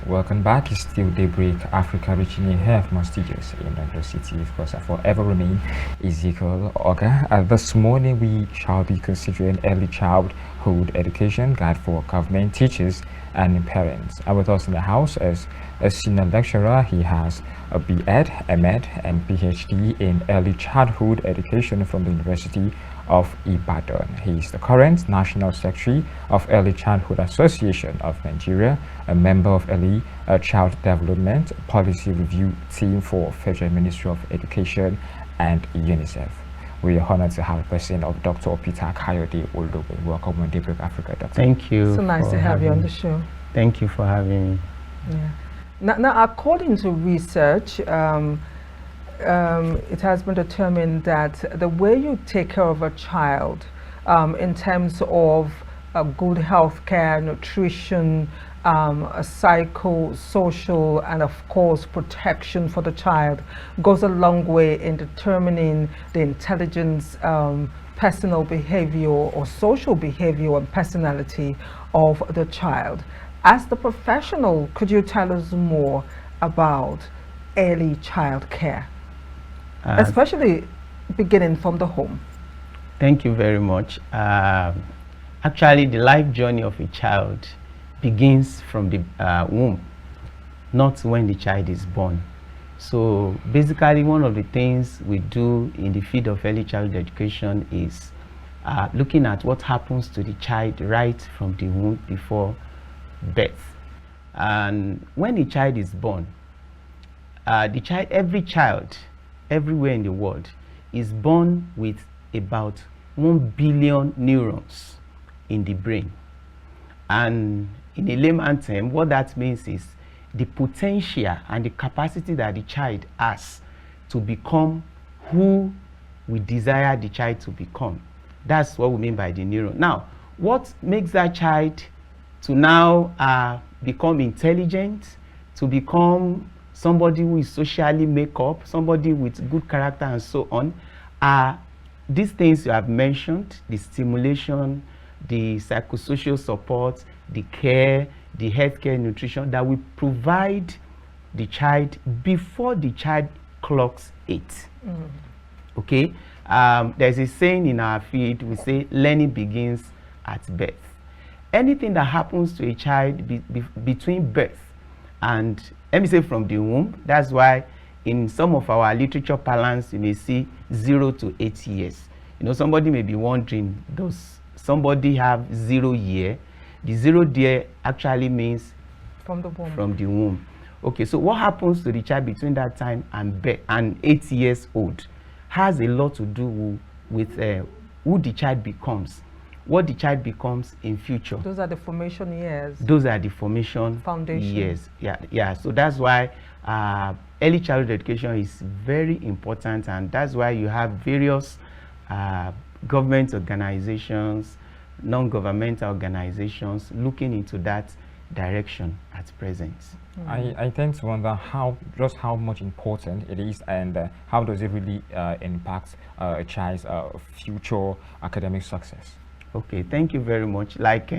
Welcome back. It's still Daybreak Africa reaching you here from our studios in Ondo City. Of course, I forever remain Ezekiel Ogar. This morning we shall be considering early childhood education guide for government teachers and parents. And with us in the house is a senior lecturer. He has a B.Ed, M.Ed, and PhD in early childhood education from the University of Ibadan. He is the current National Secretary of Early Childhood Association of Nigeria, a member of Early Child Development Policy Review Team for Federal Ministry of Education and UNICEF. We are honored to have a person of Dr. Peter Kayode Olowe. Welcome on Daybreak Africa, Doctor. Thank you. So nice to have you on the show. Thank you for having me. Yeah. Now according to research, it has been determined that the way you take care of a child in terms of good health care, nutrition, psychosocial, and of course protection for the child goes a long way in determining the intelligence, personal behavior or social behavior and personality of the child. As the professional, could you tell us more about early child care? Especially beginning from the home. Thank you very much. Actually, the life journey of a child begins from the womb, not when the child is born. So basically, one of the things we do in the field of early childhood education is looking at what happens to the child right from the womb before birth. And when the child is born, every child everywhere in the world is born with about 1 billion neurons in the brain. And in a layman term, what that means is the potential and the capacity that the child has to become who we desire the child to become. That's what we mean by the neuron. Now, what makes that child to now become intelligent, to become somebody who is socially make up, somebody with good character and so on, are these things you have mentioned: the stimulation, the psychosocial support, the care, the healthcare, nutrition that we provide the child before the child clocks 8. Okay? There's a saying in our field, we say learning begins at birth. Anything that happens to a child between birth and, let me say, from the womb, that's why in some of our literature parlance you may see 0 to 8 years. You know, somebody may be wondering, does somebody have 0 year? The 0 year actually means from the womb. From the womb. Okay, so what happens to the child between that time and 8 years old has a lot to do with who the child becomes, what the child becomes in future. Those are the formation years. Those are the formation foundation years. Yeah. So that's why early childhood education is very important, and that's why you have various government organizations, non-governmental organizations looking into that direction at present. I tend to wonder just how much important it is, and how does it really impact a child's future academic success. Okay, thank you very much. Like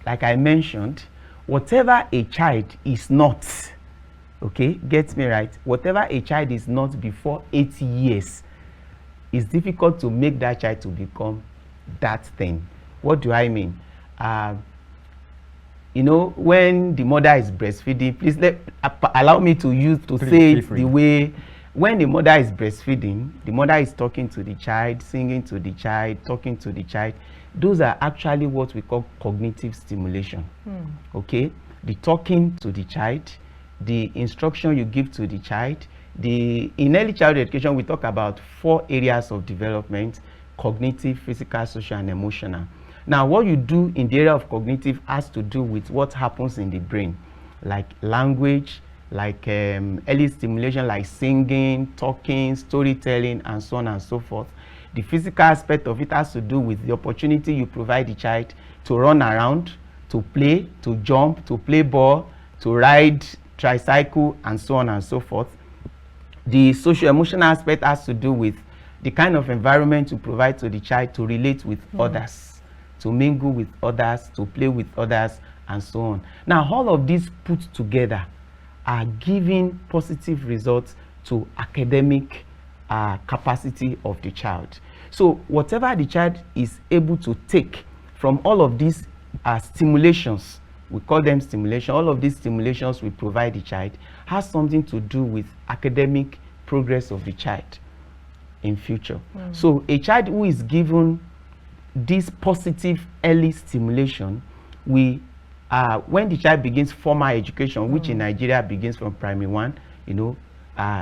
I mentioned, whatever a child is not, okay, get me right, whatever a child is not before 8 years, it's difficult to make that child to become that thing. What do I mean? You know, when the mother is breastfeeding, please allow me to say it the way. When the mother is breastfeeding, the mother is talking to the child, singing to the child, talking to the child. Those are actually what we call cognitive stimulation. Okay, the talking to the child, the instruction you give to the child. In early childhood education, we talk about 4 areas of development: cognitive, physical, social, and emotional. Now, what you do in the area of cognitive has to do with what happens in the brain, like language, like early stimulation, like singing, talking, storytelling, and so on and so forth. The physical aspect of it has to do with the opportunity you provide the child to run around, to play, to jump, to play ball, to ride tricycle, and so on and so forth. The social-emotional aspect has to do with the kind of environment you provide to the child to relate with others, to mingle with others, to play with others, and so on. Now, all of these put together are giving positive results to academic capacity of the child. So whatever the child is able to take from all of these stimulations, we call them stimulation, all of these stimulations we provide the child, has something to do with academic progress of the child in future. So a child who is given this positive early stimulation, when the child begins formal education, which in Nigeria begins from primary 1, you know,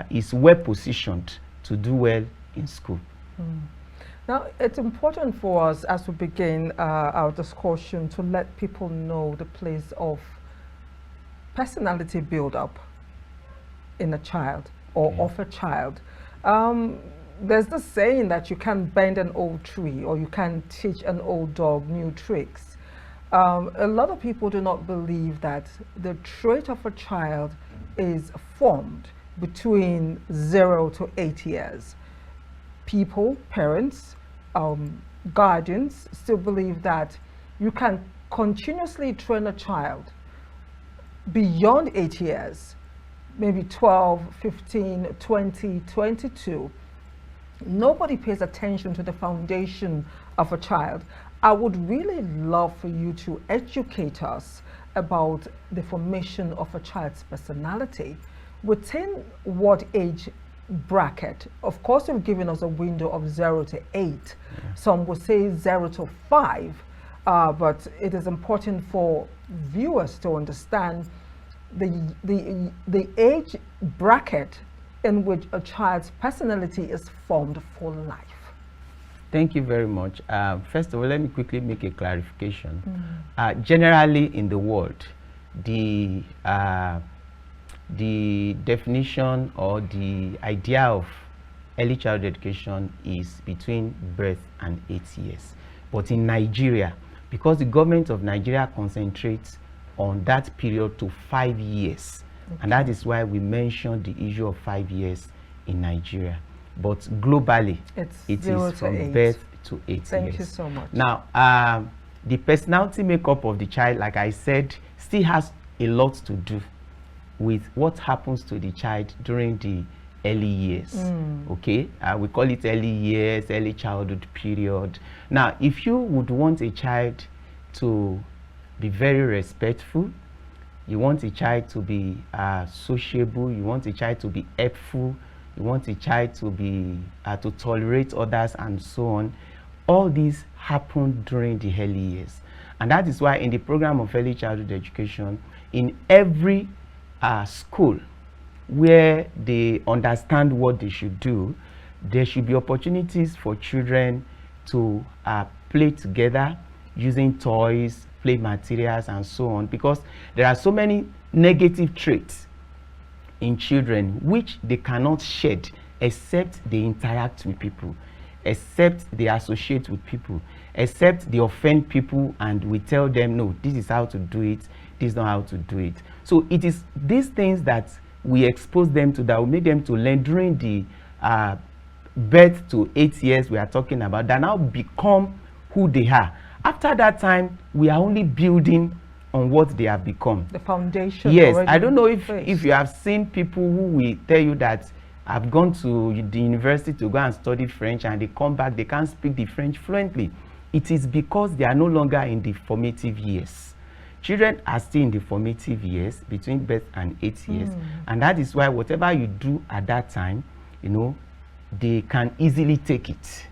is well positioned to do well in school. Now, it's important for us as we begin our discussion to let people know the place of personality build-up in a child or of a child. There's this saying that you can't bend an old tree or you can't teach an old dog new tricks. A lot of people do not believe that the trait of a child is formed between 0 to 8 years. People, parents, guardians still believe that you can continuously train a child beyond 8 years, maybe 12, 15, 20, 22. Nobody pays attention to the foundation of a child. I would really love for you to educate us about the formation of a child's personality. Within what age bracket? Of course, you've given us a window of 0 to 8. Some would say 0 to 5, but it is important for viewers to understand the age bracket in which a child's personality is formed for life. Thank you very much. First of all, let me quickly make a clarification. Generally in the world, the definition or the idea of early childhood education is between birth and 8 years. But in Nigeria, because the government of Nigeria concentrates on that period to 5 years, and that is why we mentioned the issue of 5 years in Nigeria. But globally, it is from birth to 8 years. Thank you so much. Now, the personality makeup of the child, like I said, still has a lot to do with what happens to the child during the early years. Okay, we call it early years, early childhood period. Now, if you would want a child to be very respectful, you want a child to be sociable, you want a child to be helpful, you want a child to be to tolerate others and so on, all these happen during the early years. And that is why in the program of early childhood education, in every school where they understand what they should do, there should be opportunities for children to play together using toys, play materials and so on, because there are so many negative traits in children which they cannot shed except they interact with people, except they associate with people, except they offend people and we tell them, no, this is how to do it, this is not how to do it. So it is these things that we expose them to, that will make them to learn during the birth to 8 years we are talking about, that now become who they are. After that time, we are only building on what they have become. The foundation. Yes, I don't know if you have seen people who will tell you that I've gone to the university to go and study French and they come back, they can't speak the French fluently. It is because they are no longer in the formative years. Children are still in the formative years between birth and 8 years, and that is why whatever you do at that time, you know, they can easily take it.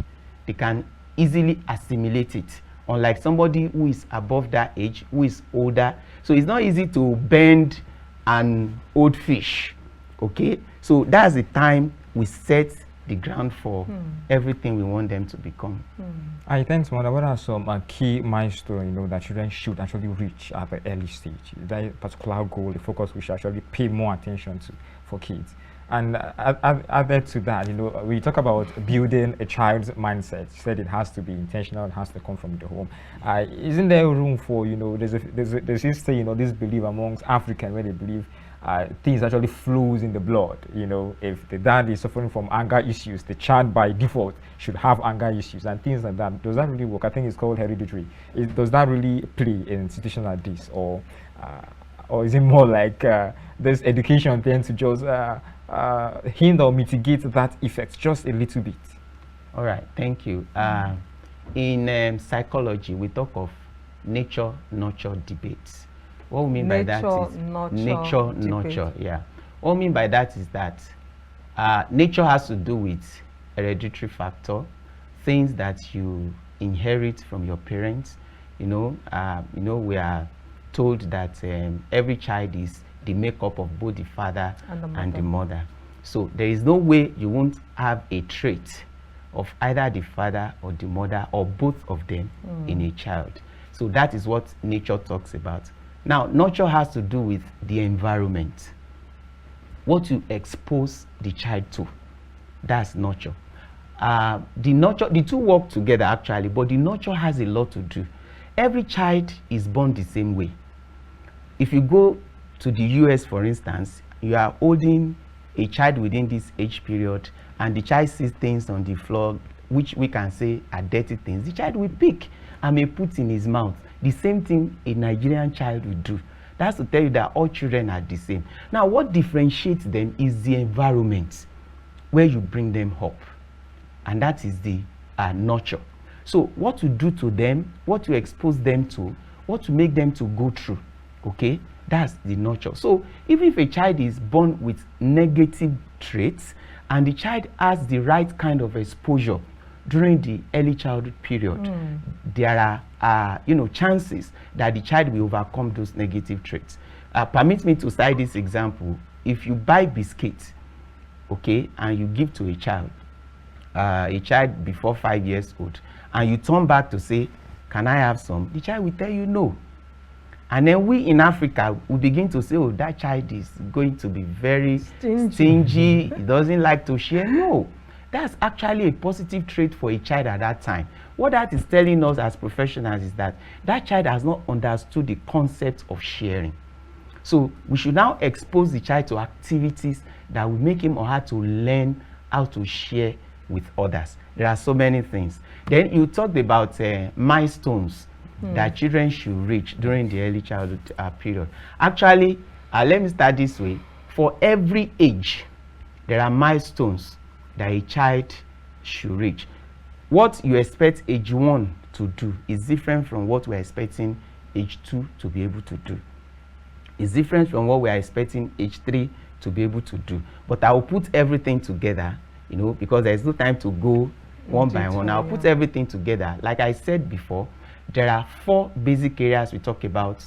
They can easily assimilate it. Unlike somebody who is above that age, who is older. So it's not easy to bend an old fish. Okay? So that's the time we set the ground for everything we want them to become. I think what are some key milestones, you know, that children should actually reach at the early stage? That particular goal, the focus we should actually pay more attention to for kids. And added to that, you know, we talk about building a child's mindset. You said it has to be intentional, it has to come from the home. Isn't there room for, you know, there's this thing, you know, this belief amongst Africans where they believe things actually flows in the blood. You know, if the dad is suffering from anger issues, the child by default should have anger issues and things like that. Does that really work? I think it's called hereditary. Does that really play in a situation like this, or is it more like this education tends to just hinder or mitigate that effect just a little bit? All right, thank you. In psychology, we talk of nature-nurture debates. What we mean by that is nature-nurture. Yeah. What we mean by that is that nature has to do with hereditary factor, things that you inherit from your parents. You know, we are told that every child is the makeup of both the father and the mother. So there is no way you won't have a trait of either the father or the mother or both of them in a child. So that is what nature talks about. Now, nurture has to do with the environment. What you expose the child to, that's nurture. The two work together actually, but the nurture has a lot to do. Every child is born the same way. If you go to the US, for instance, you are holding a child within this age period and the child sees things on the floor which we can say are dirty things. The child will pick and may put in his mouth. The same thing a Nigerian child will do. That's to tell you that all children are the same. Now, what differentiates them is the environment where you bring them up, and that is the nurture. So what you do to them, what you expose them to, what you make them to go through, okay, that's the nurture. So even if a child is born with negative traits and the child has the right kind of exposure during the early childhood period, there are chances that the child will overcome those negative traits. Permit me to cite this example. If you buy biscuits, okay, and you give to a child before 5 years old, and you turn back to say, can I have some? The child will tell you no. And then we in Africa will begin to say, oh, that child is going to be very stingy. He doesn't like to share. No, that's actually a positive trait for a child at that time. What that is telling us as professionals is that that child has not understood the concept of sharing. So we should now expose the child to activities that will make him or her to learn how to share with others. There are so many things. Then you talked about milestones that children should reach during the early childhood period. Actually, let me start this way. For every age, there are milestones that a child should reach. What you expect age 1 to do is different from what we're expecting age 2 to be able to do. It's different from what we're expecting age 3 to be able to do. But I will put everything together, because there's no time to go one by one. I'll put everything together. Like I said before, there are 4 basic areas we talk about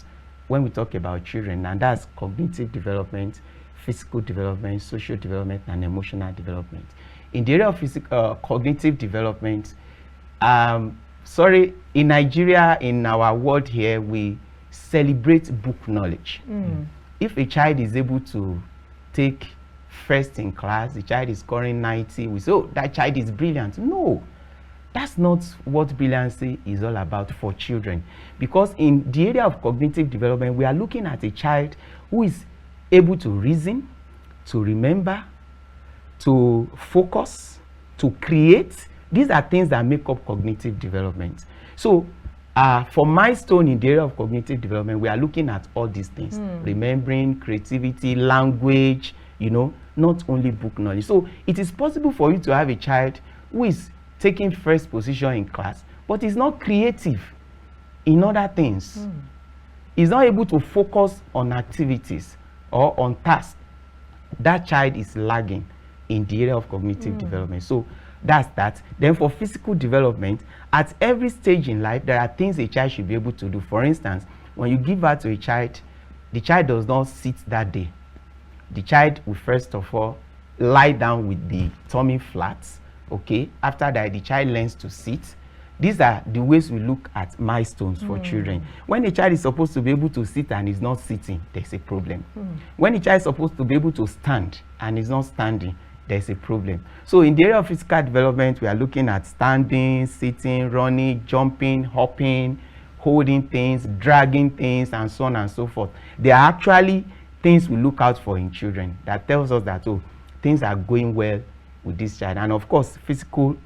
when we talk about children, and that's cognitive development, physical development, social development, and emotional development. In the area of cognitive development, in Nigeria, in our world here, we celebrate book knowledge. If a child is able to take first in class, the child is scoring 90, we say, oh, that child is brilliant. No, that's not what brilliancy is all about for children. Because in the area of cognitive development, we are looking at a child who is able to reason, to remember, to focus, to create. These are things that make up cognitive development. So for milestone in the area of cognitive development, we are looking at all these things. Remembering, creativity, language, not only book knowledge. So it is possible for you to have a child who is taking first position in class, but is not creative in other things. Is not able to focus on activities or on tasks. That child is lagging in the area of cognitive development. So that's that. Then for physical development, at every stage in life, there are things a child should be able to do. For instance, when you give birth to a child, the child does not sit that day. The child will first of all lie down with the tummy flat. Okay, after that, the child learns to sit. these are the ways we look at milestones for children. When a child is supposed to be able to sit and is not sitting, there's a problem. When a child is supposed to be able to stand and is not standing, there's a problem. So in the area of physical development, we are looking at standing, sitting, running, jumping, hopping, holding things, dragging things, and so on and so forth. They are actually things we look out for in children that tells us that, oh, things are going well with this child. And of course, physical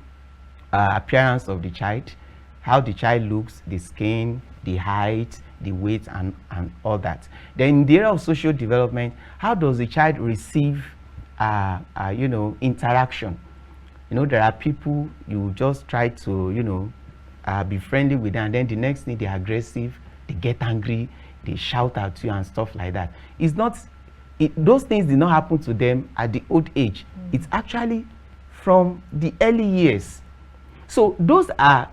appearance of the child, how the child looks, the skin, the height, the weight, and all that. Then in the area of social development, how does the child receive you know, interaction? You know, there are people you just try to, you know, be friendly with them, and then the next thing they're aggressive, they get angry, they shout at you and stuff like that. It's not, those things did not happen to them at the old age. It's actually from the early years. So those are,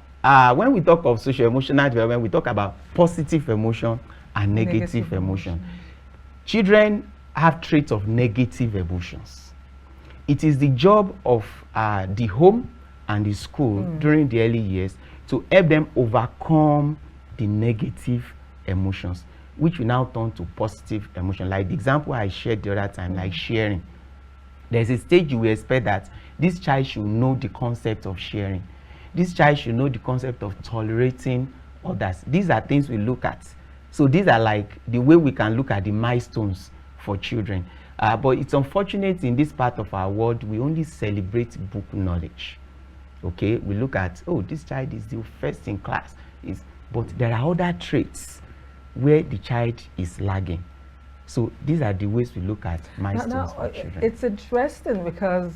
when we talk of social emotional development, we talk about positive emotion and negative emotion. Children have traits of negative emotions. It is the job of the home and the school during the early years to help them overcome the negative emotions, which we now turn to positive emotion. Like the example I shared the other time, like sharing. There's a stage you will expect that this child should know the concept of sharing. This child should know the concept of tolerating others. These are things we look at. So these are like the way we can look at the milestones for children. But it's unfortunate in this part of our world, we only celebrate book knowledge. Okay, we look at, oh, this child is the first in class. But there are other traits where the child is lagging. So these are the ways we look at milestones for children. It's interesting because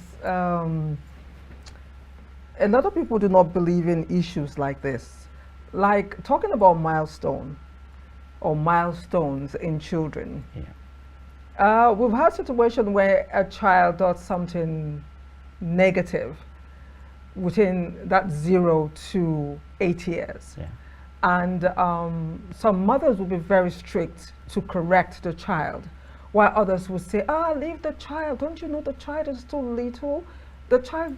a lot of people do not believe in issues like this. Like talking about milestone or milestones in children. Yeah. We've had a situation where a child does something negative within that 0 to 8 years. Yeah. And some mothers will be very strict to correct the child, while others will say, leave the child. Don't you know the child is too little? The child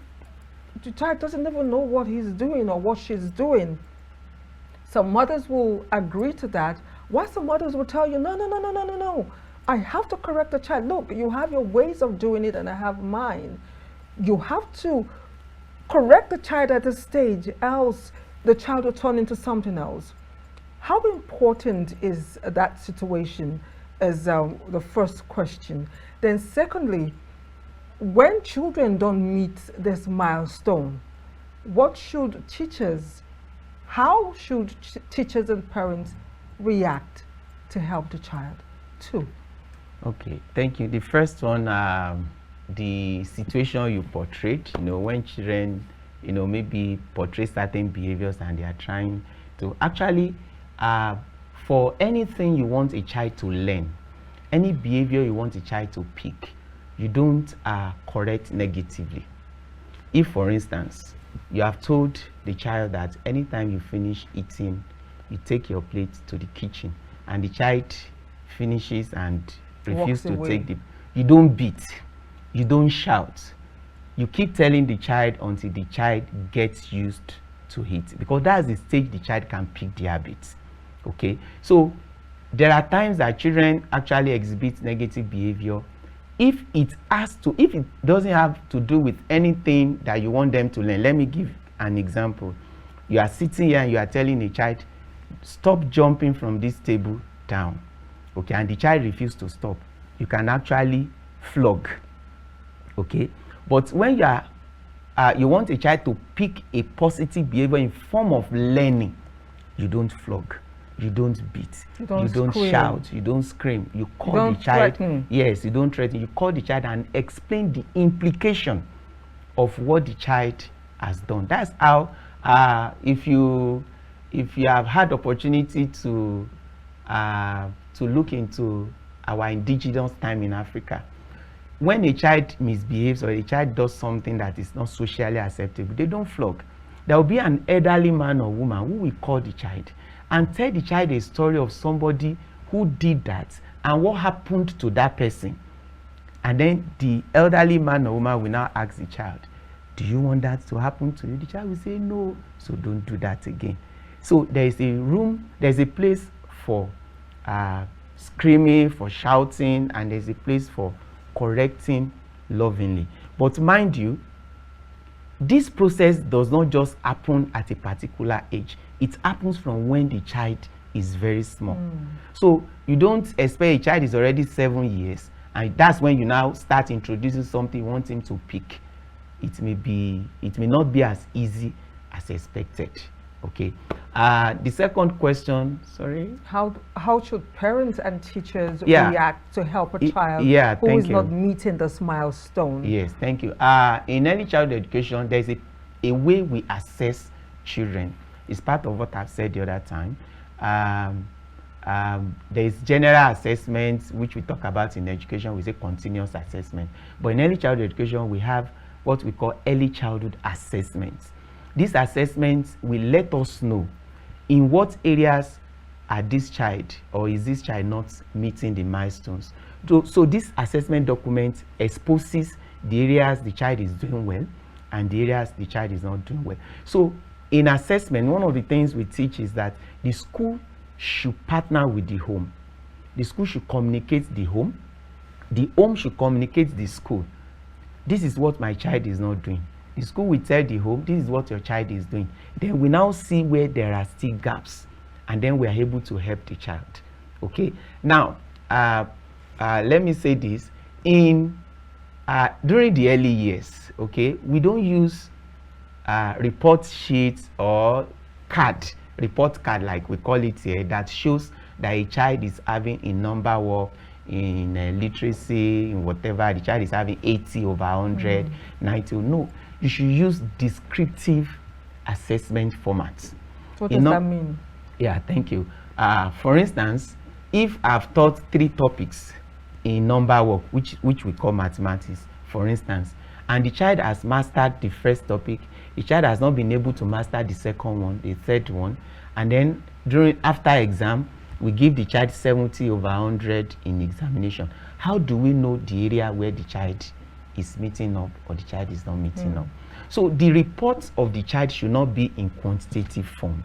doesn't even know what he's doing or what she's doing. Some mothers will agree to that, while some mothers will tell you, no. I have to correct the child. Look, you have your ways of doing it and I have mine. You have to correct the child at this stage, else the child will turn into something else. How important is that situation as the first question? Then secondly, when children don't meet this milestone, how should teachers and parents react to help the child too? Okay, thank you. The first one, the situation you portrayed, you know, when children, you know, maybe portray certain behaviors and they are trying to actually, for anything you want a child to learn, any behavior you want a child to pick, you don't correct negatively. If, for instance, you have told the child that anytime you finish eating, you take your plate to the kitchen, and the child finishes and refuses to take the, you don't beat, you don't shout. You keep telling the child until the child gets used to it, because that's the stage the child can pick the habits. Okay, so there are times that children actually exhibit negative behavior. If it doesn't have to do with anything that you want them to learn. Let me give an example. You are sitting here and you are telling a child, stop jumping from this table down. Okay, and the child refuses to stop. You can actually flog. Okay, but when you want a child to pick a positive behavior in form of learning, you don't flog, you don't beat, you don't shout, you don't scream, you call the child. Yes, you don't threaten. You call the child and explain the implication of what the child has done. That's how, if you have had opportunity to look into our indigenous time in Africa, when a child misbehaves or a child does something that is not socially acceptable, they don't flog. There will be an elderly man or woman who will call the child and tell the child a story of somebody who did that and what happened to that person. And then the elderly man or woman will now ask the child, Do you want that to happen to you? The child will say no, so don't do that again. So there is a room, there's a place for screaming, for shouting, and there's a place for correcting lovingly. But mind you, this process does not just happen at a particular age. It happens from when the child is very small. So you don't expect a child is already 7 years, and that's when you now start introducing something you want him to pick. It may not be as easy as expected. Okay. The second question, sorry. How should parents and teachers react to help a child who is not meeting this milestone? Yes, thank you. In early childhood education, there's a way we assess children. It's part of what I've said the other time. There's general assessments, which we talk about in education. We say continuous assessment. But in early childhood education, we have what we call early childhood assessments. These assessments will let us know in what areas are this child or is this child not meeting the milestones. So this assessment document exposes the areas the child is doing well and the areas the child is not doing well. So in assessment, one of the things we teach is that the school should partner with the home. The school should communicate the home should communicate the school. This is what my child is not doing. The school will tell the home, this is what your child is doing. Then we now see where there are still gaps, and then we are able to help the child. Okay. Now, let me say this: during the early years, okay, we don't use report sheets or report card like we call it here, that shows that a child is having a number work in literacy, in whatever, the child is having 80 over 100, 90. No, you should use descriptive assessment formats. What does that mean? Yeah, thank you. For instance, if I've taught 3 topics in number work, which we call mathematics, for instance, and the child has mastered the first topic, the child has not been able to master the second one, the third one, and then after exam, we give the child 70 over 100 in examination. How do we know the area where the child is meeting up or the child is not meeting up? So the report of the child should not be in quantitative form.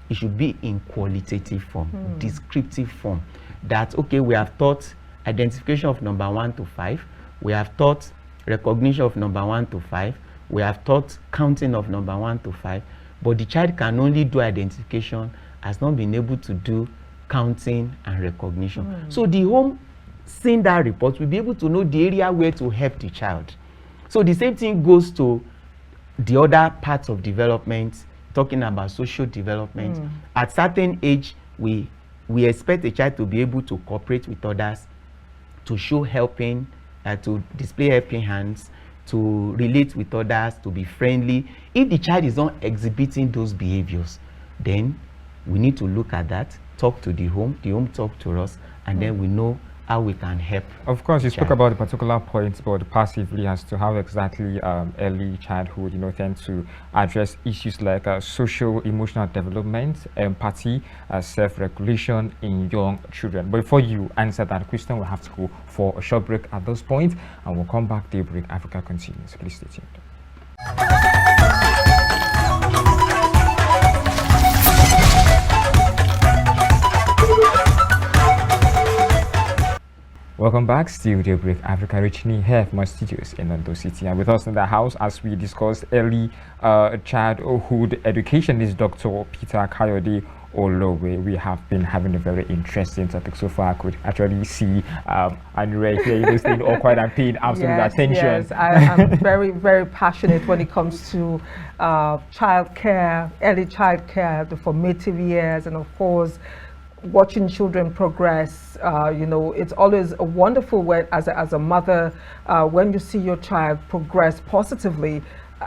It should be in qualitative form, descriptive form. That, okay, we have taught identification of number 1 to 5. We have taught recognition of number 1 to 5. We have taught counting of number 1 to 5. But the child can only do identification, has not been able to do counting and recognition. So the home, seeing that report, will be able to know the area where to help the child. So the same thing goes to the other parts of development, talking about social development. At certain age, we expect a child to be able to cooperate with others, to show helping, to display helping hands, to relate with others, to be friendly. If the child is not exhibiting those behaviors, then we need to look at that, talk to the home talk to us, and then we know how we can help. Of course, you spoke about the particular points, but passively as to how exactly early childhood, tend to address issues like social, emotional development, empathy, self-regulation in young children. But before you answer that question, we'll have to go for a short break at this point, and we'll come back. Daybreak Africa continues. Please stay tuned. Welcome back, still Daybreak Africa, reaching here from my studios in Ondo City, and with us in the house as we discuss early childhood education is Dr. Peter Kayode Olowe. We have been having a very interesting topic so far. I could actually see Anire here, staying awkward and paying absolute attention. Yes, I'm very, very passionate when it comes to child care, early child care, the formative years, and of course, watching children progress. It's always a wonderful way as a mother when you see your child progress positively,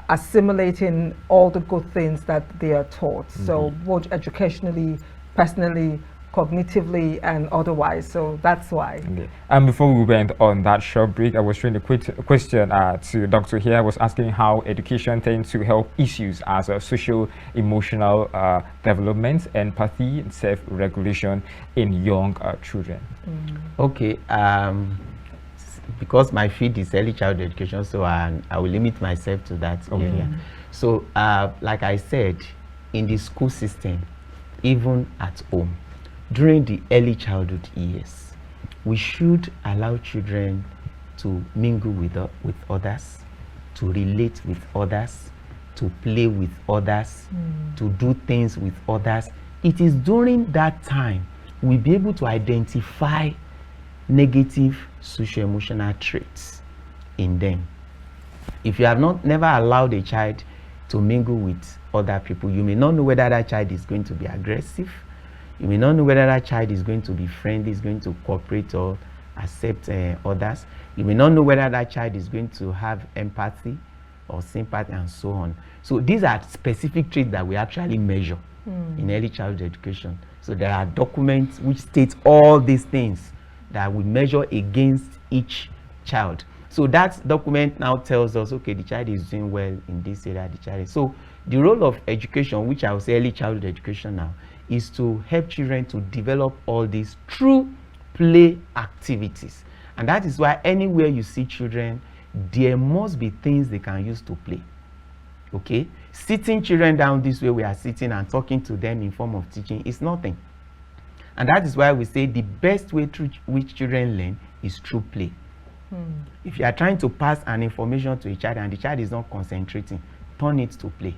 assimilating all the good things that they are taught. So both educationally, personally, cognitively, and otherwise. So that's why. And before we went on that short break, I was trying to question to Dr. here. I was asking how education tends to help issues as social, emotional development, empathy, and self-regulation in young children. Okay. because my field is early childhood education, so I will limit myself to that area. So, like I said, in the school system, even at home, during the early childhood years, we should allow children to mingle with others, to relate with others, to play with others, to do things with others. It is during that time we'll be able to identify negative socio-emotional traits in them. If you have never allowed a child to mingle with other people, you may not know whether that child is going to be aggressive. You may not know whether that child is going to be friendly, is going to cooperate or accept others. You may not know whether that child is going to have empathy or sympathy and so on. So these are specific traits that we actually measure in early childhood education. So there are documents which state all these things that we measure against each child. So that document now tells us, okay, the child is doing well in this area, the child is. So the role of education, which I will say early childhood education now, is to help children to develop all these through play activities. And that is why anywhere you see children, there must be things they can use to play. Okay? Sitting children down this way we are sitting and talking to them in form of teaching is nothing. And that is why we say the best way through which children learn is through play. If you are trying to pass an information to a child and the child is not concentrating, turn it to play.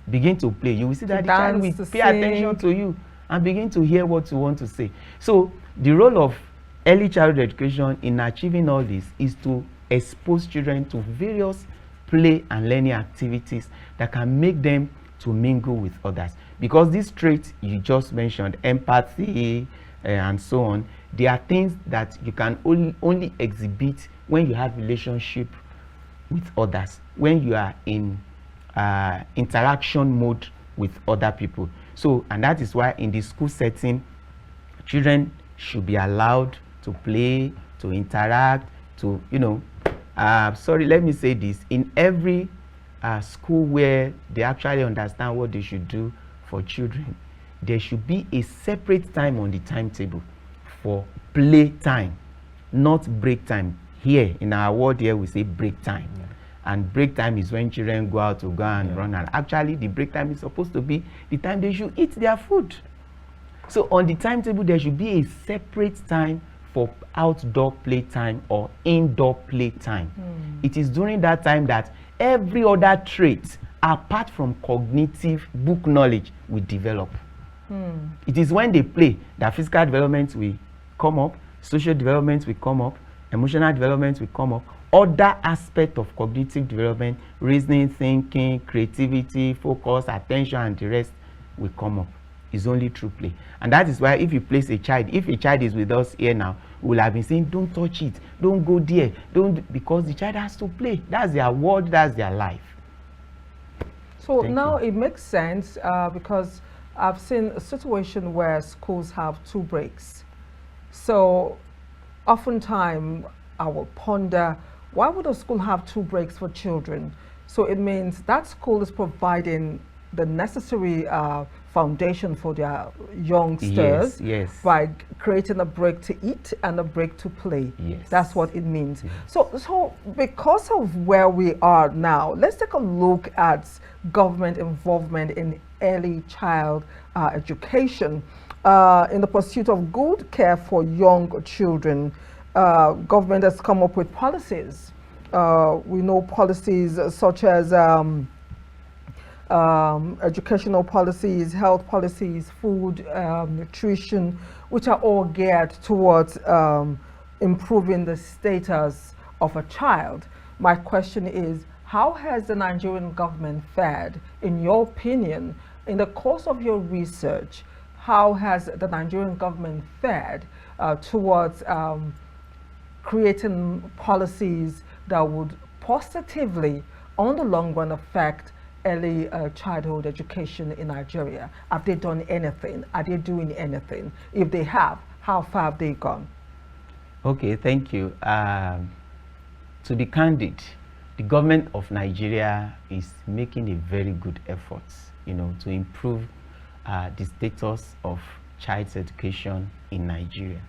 Begin to play. You will see that the child will pay attention to you and begin to hear what you want to say. So the role of early childhood education in achieving all this is to expose children to various play and learning activities that can make them to mingle with others. Because these traits you just mentioned, empathy and so on, they are things that you can only exhibit when you have relationship with others, when you are in interaction mode with other people. So, and that is why in the school setting, children should be allowed to play, to interact, to, sorry, let me say this, in every school where they actually understand what they should do for children, there should be a separate time on the timetable for play time, not break time. Here in our world here we say break time. And break time is when children go out to go and run. And actually the break time is supposed to be the time they should eat their food. So on the timetable there should be a separate time for outdoor play time or indoor play time. It is during that time that every other trait apart from cognitive book knowledge will develop. It is when they play that physical development will come up, social development will come up, emotional development will come up, other aspects of cognitive development, reasoning, thinking, creativity, focus, attention, and the rest will come up. It's only through play. And that is why if you place a child, if a child is with us here now, we'll have been saying, don't touch it, don't go there, because the child has to play. That's their world, that's their life. So now it makes sense because I've seen a situation where schools have 2 breaks. So oftentimes I will ponder, why would a school have 2 breaks for children? So it means that school is providing the necessary foundation for their youngsters by creating a break to eat and a break to play. That's what it means. So because of where we are now, let's take a look at government involvement in early child education. In the pursuit of good care for young children, government has come up with policies. We know policies such as educational policies, health policies, food, nutrition, which are all geared towards improving the status of a child. My question is, how has the Nigerian government fared, in your opinion, in the course of your research? How has the Nigerian government fared towards creating policies that would positively, on the long run, affect early childhood education in Nigeria? Have they done anything? Are they doing anything? If they have, how far have they gone? Okay, thank you. To be candid, the government of Nigeria is making a very good effort, to improve the status of child's education in Nigeria.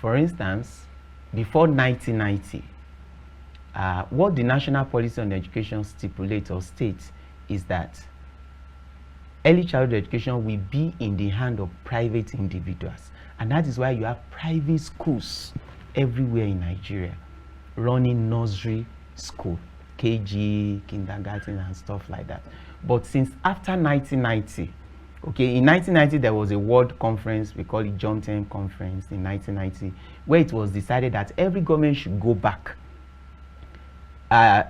For instance, before 1990, what the National Policy on Education stipulates or states is that early childhood education will be in the hand of private individuals. And that is why you have private schools everywhere in Nigeria running nursery school, KG, kindergarten, and stuff like that. But since after 1990, okay, in 1990 there was a world conference, we call it Johnstown Conference in 1990, where it was decided that every government should go back.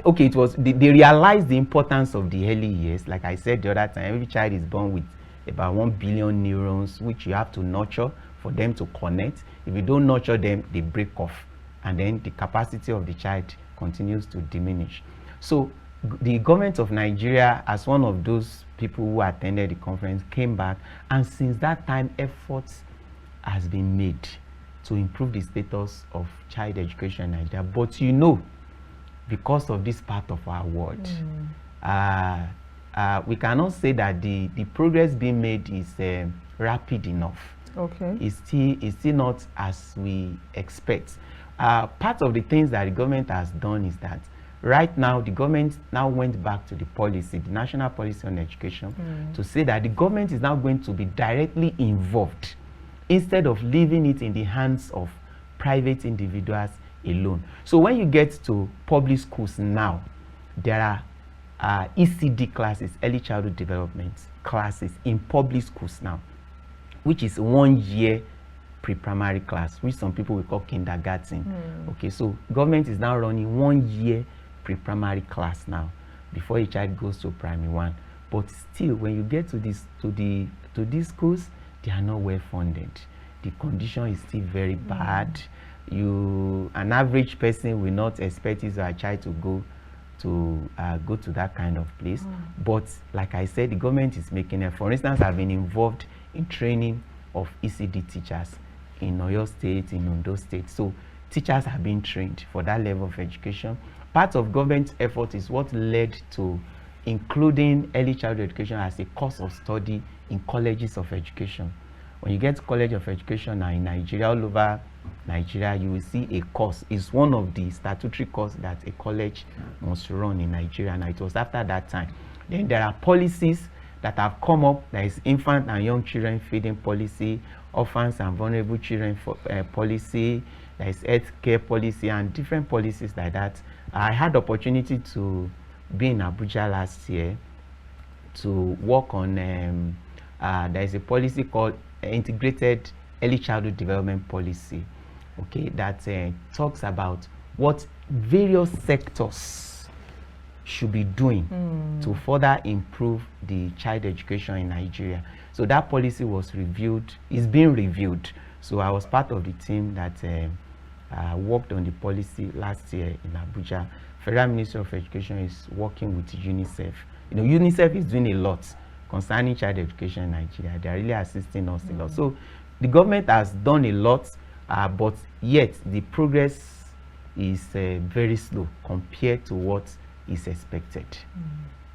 Okay, it was they realized the importance of the early years. Like I said the other time, every child is born with about 1 billion neurons, which you have to nurture for them to connect. If you don't nurture them, they break off, and then the capacity of the child continues to diminish. So the government of Nigeria, as one of those people who attended the conference, came back, and since that time efforts has been made to improve the status of child education in Nigeria. But you know, because of this part of our world, we cannot say that the progress being made is rapid enough. Okay. It's still not as we expect. Part of the things that the government has done is that right now the government now went back to the policy, the National Policy on Education, to say that the government is now going to be directly involved instead of leaving it in the hands of private individuals alone. So when you get to public schools now, there are ECD classes, early childhood development classes in public schools now, which is 1 year pre-primary class, which some people will call kindergarten. Okay, so government is now running 1 year pre-primary class now before a child goes to primary 1. But still, when you get to these schools, they are not well funded. The condition is still very bad. An average person will not expect his or her child to go to that kind of place. But like I said, the government is making it. For instance, I've been involved in training of ECD teachers in Oyo State, in Ondo State. So teachers have been trained for that level of education. Part of government's effort is what led to including early childhood education as a course of study in colleges of education. When you get to College of Education now in Nigeria, all over Nigeria, you will see a course. It's one of the statutory courses that a college must run in Nigeria. Now, it was after that time. Then there are policies that have come up. There is infant and young children feeding policy, orphans and vulnerable children policy, there is health care policy, and different policies like that. I had the opportunity to be in Abuja last year to work on, there is a policy called Integrated Early Childhood Development Policy, okay, that talks about what various sectors should be doing to further improve the child education in Nigeria. So that policy was reviewed, it's being reviewed. So I was part of the team that worked on the policy last year in Abuja. Federal Ministry of Education is working with UNICEF. You know, UNICEF is doing a lot concerning child education in Nigeria. They are really assisting us a lot. So the government has done a lot, but yet the progress is very slow compared to what is expected.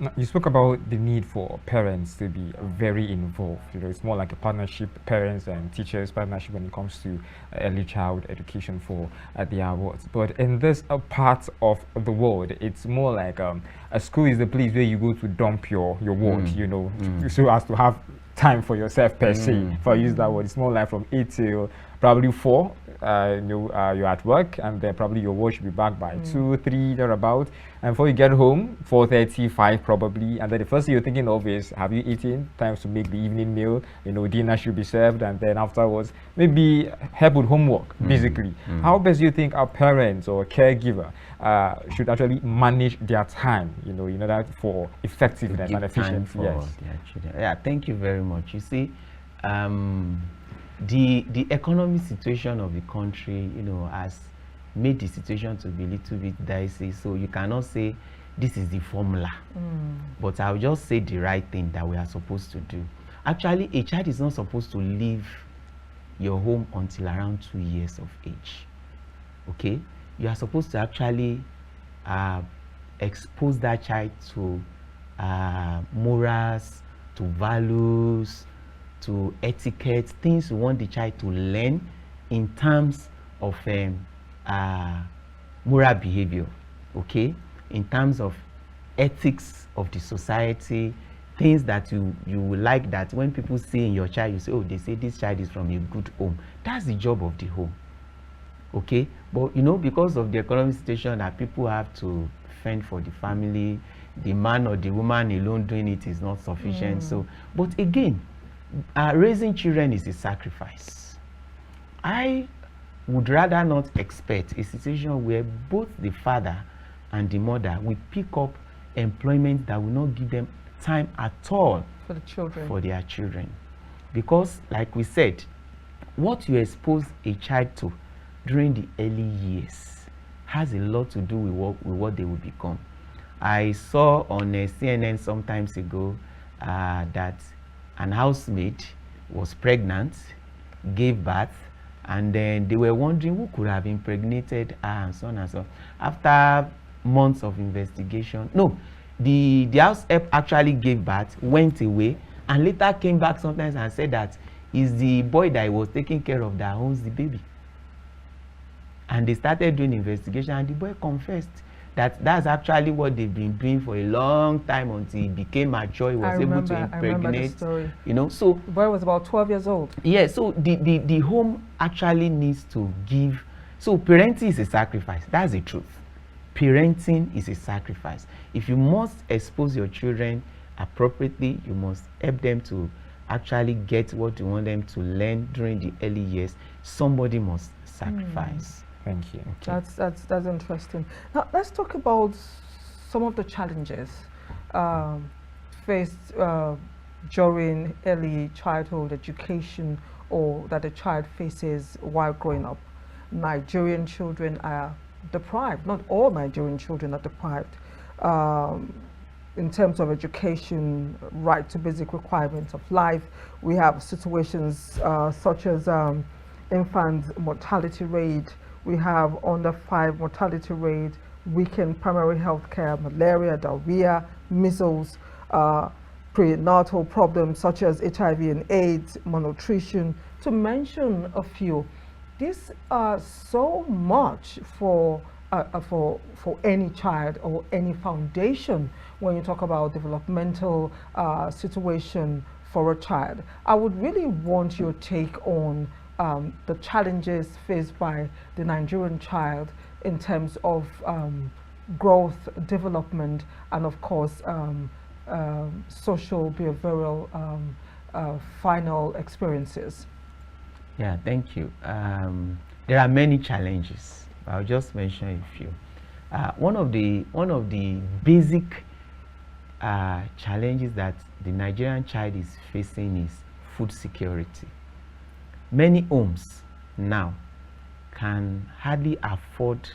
Now, you spoke about the need for parents to be very involved. You know, it's more like a partnership, parents and teachers partnership when it comes to early child education for the awards. But in this part of the world, it's more like a school is the place where you go to dump your work, you know, so as to have time for yourself per se. If I use that word, it's more like from 8 till probably 4. You're at work, and then probably your work should be back by 2, 3, thereabout. And before you get home, 4:30, 5 probably. And then the first thing you're thinking of is, have you eaten? Time to make the evening meal. You know, dinner should be served, and then afterwards, maybe help with homework, basically. How best do you think our parents or caregiver should actually manage their time, you know, in order for effectiveness and efficiency? Yes. Yeah, thank you very much. You see, the economic situation of the country, you know, has made the situation to be a little bit dicey. So you cannot say this is the formula. But I'll just say the right thing that we are supposed to do. Actually, a child is not supposed to leave your home until around 2 years of age. Okay? You are supposed to actually expose that child to morals, to values, to etiquette, things you want the child to learn in terms of moral behavior, okay, in terms of ethics of the society, things that you will like, that when people see in your child, you say, oh, they say this child is from a good home. That's the job of the home, okay? But you know, because of the economic situation that people have to fend for the family, the man or the woman alone doing it is not sufficient. So, but again, raising children is a sacrifice. I would rather not expect a situation where both the father and the mother will pick up employment that will not give them time at all for the children, for their children. Because like we said, what you expose a child to during the early years has a lot to do with what they will become. I saw on CNN some times ago that an housemaid was pregnant, gave birth, and then they were wondering who could have impregnated her, and so on and so on. After months of investigation, no, the house help actually gave birth, went away, and later came back sometimes and said that it's the boy that was taking care of that owns the baby. And they started doing investigation, and the boy confessed that that's actually what they've been doing for a long time until he became mature. He was able to impregnate. You know, so the boy was about 12 years old. Yeah, so the home actually needs to give. So parenting is a sacrifice. That's the truth. Parenting is a sacrifice. If you must expose your children appropriately, you must help them to actually get what you want them to learn during the early years. Somebody must sacrifice. Thank you. Okay. That's interesting. Now let's talk about some of the challenges faced during early childhood education, or that a child faces while growing up. Nigerian children are deprived. Not all Nigerian children are deprived in terms of education, right to basic requirements of life. We have situations such as infant mortality rate. We have under 5 mortality rate, weakened primary health care, malaria, diarrhea, measles, prenatal problems such as HIV and AIDS, malnutrition, to mention a few. These are so much for any child or any foundation when you talk about developmental situation for a child. I would really want your take on the challenges faced by the Nigerian child in terms of growth, development, and of course social, behavioral final experiences. Yeah, thank you. There are many challenges. I'll just mention a few. One of the basic challenges that the Nigerian child is facing is food security. Many homes now can hardly afford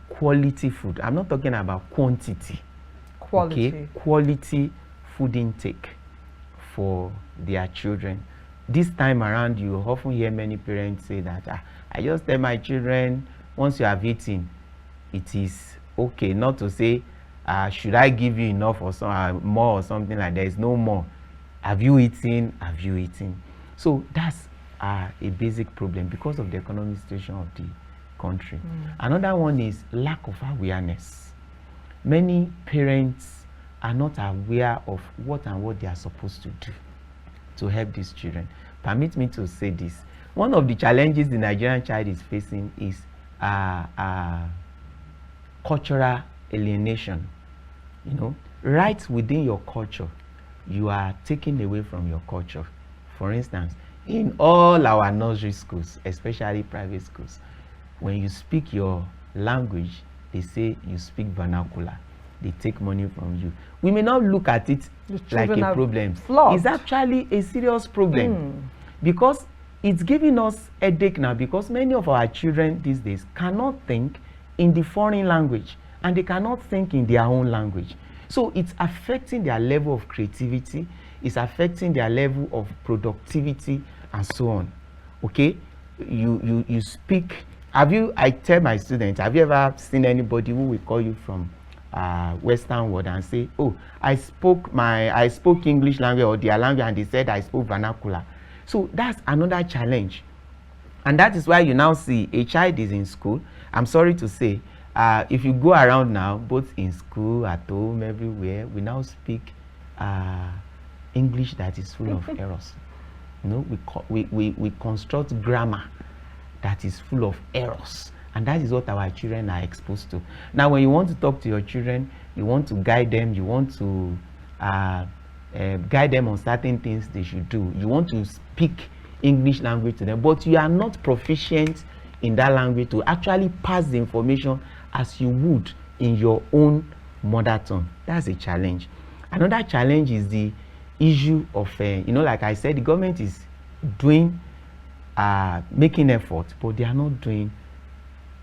quality food. I'm not talking about quantity. Quality. Okay? Quality food intake for their children. This time around, you often hear many parents say that I just tell my children, once you have eaten, it is okay. Not to say, should I give you enough or more or something like that. There is no more. Have you eaten? Have you eaten? So that's a basic problem because of the economic situation of the country. Another one is lack of awareness. Many parents are not aware of what they are supposed to do to help these children. Permit me to say this. One of the challenges the Nigerian child is facing is cultural alienation. You know, right within your culture, you are taken away from your culture. For instance, in all our nursery schools, especially private schools, when you speak your language, they say you speak vernacular. They take money from you. We may not look at it like a problem. It's actually a serious problem because it's giving us a headache now, because many of our children these days cannot think in the foreign language and they cannot think in their own language. So it's affecting their level of creativity, it's affecting their level of productivity and so on. Okay? You speak. I tell my students, have you ever seen anybody who will call you from Western world and say, oh, I spoke English language or their language and they said I spoke vernacular? So that's another challenge. And that is why you now see a child is in school. I'm sorry to say, if you go around now, both in school, at home, everywhere, we now speak English that is full of errors. You know, we construct grammar that is full of errors. And that is what our children are exposed to. Now, when you want to talk to your children, you want to guide them, you want to guide them on certain things they should do. You want to speak English language to them, but you are not proficient in that language to actually pass the information as you would in your own mother tongue. That's a challenge. Another challenge is the issue of, you know, like I said, the government is doing, making effort, but they are not doing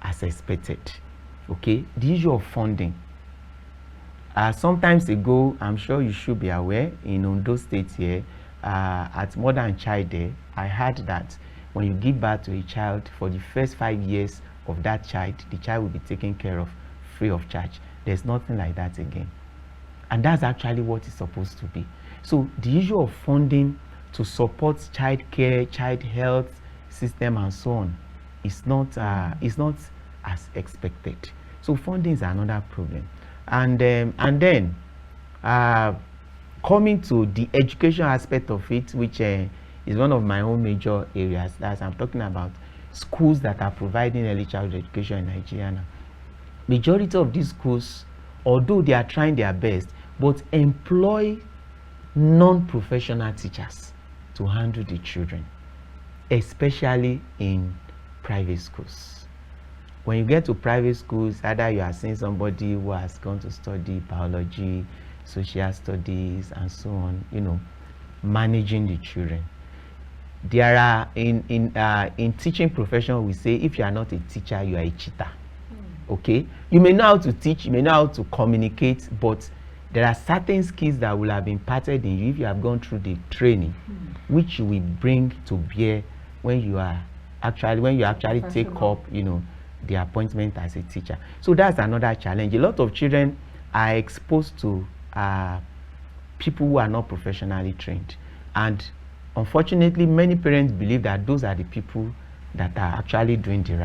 as expected. Okay, the issue of funding. Sometimes ago, I'm sure you should be aware, in Ondo State here, at Mother and Child Day, I heard that when you give birth to a child, for the first 5 years of that child, the child will be taken care of free of charge. There's nothing like that again. And that's actually what it's supposed to be. So the issue of funding to support child care, child health system and so on is not as expected. So funding is another problem. And then coming to the education aspect of it, which is one of my own major areas. That's, I'm talking about schools that are providing early childhood education in Nigeria now. Majority of these schools, although they are trying their best, but employ non-professional teachers to handle the children, especially in private schools. When you get to private schools, either you are seeing somebody who has gone to study biology, social studies, and so on, you know, managing the children. There are, in teaching profession, we say, if you are not a teacher, you are a cheater. Okay? You may know how to teach, you may know how to communicate, but there are certain skills that will have been imparted in you if you have gone through the training, which you will bring to bear when you actually take up, you know, the appointment as a teacher. So that's another challenge. A lot of children are exposed to people who are not professionally trained, and unfortunately many parents believe that those are the people that are actually doing the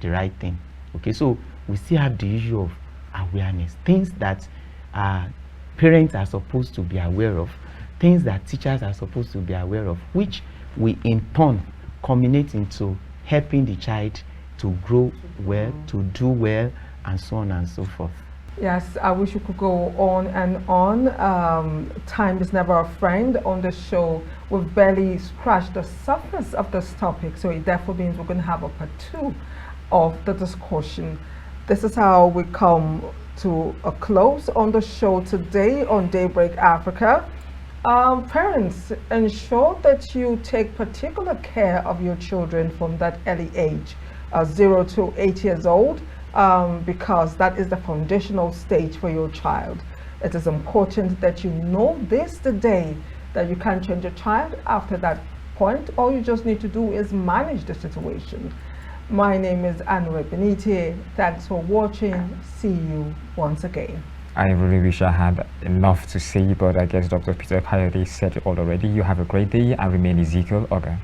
right thing. Okay, so we still have the issue of awareness, things that parents are supposed to be aware of, things that teachers are supposed to be aware of, which we in turn culminate into helping the child to grow well, to do well, and so on and so forth. Yes, I wish we could go on and on. Time is never a friend on the show. We've barely scratched the surface of this topic, so it therefore means we're going to have a part 2 of the discussion. This is how we come to a close on the show today on Daybreak Africa. Parents, ensure that you take particular care of your children from that early age, 0 to 8 years old, because that is the foundational stage for your child. It is important that you know this today, that you can't change a child after that point. All you just need to do is manage the situation. My name is Anire Binitie. Thanks for watching. See you once again. I really wish I had enough to say, but I guess Dr. Peter Coyote said it all already. You have a great day and remain Ezekiel Ogar.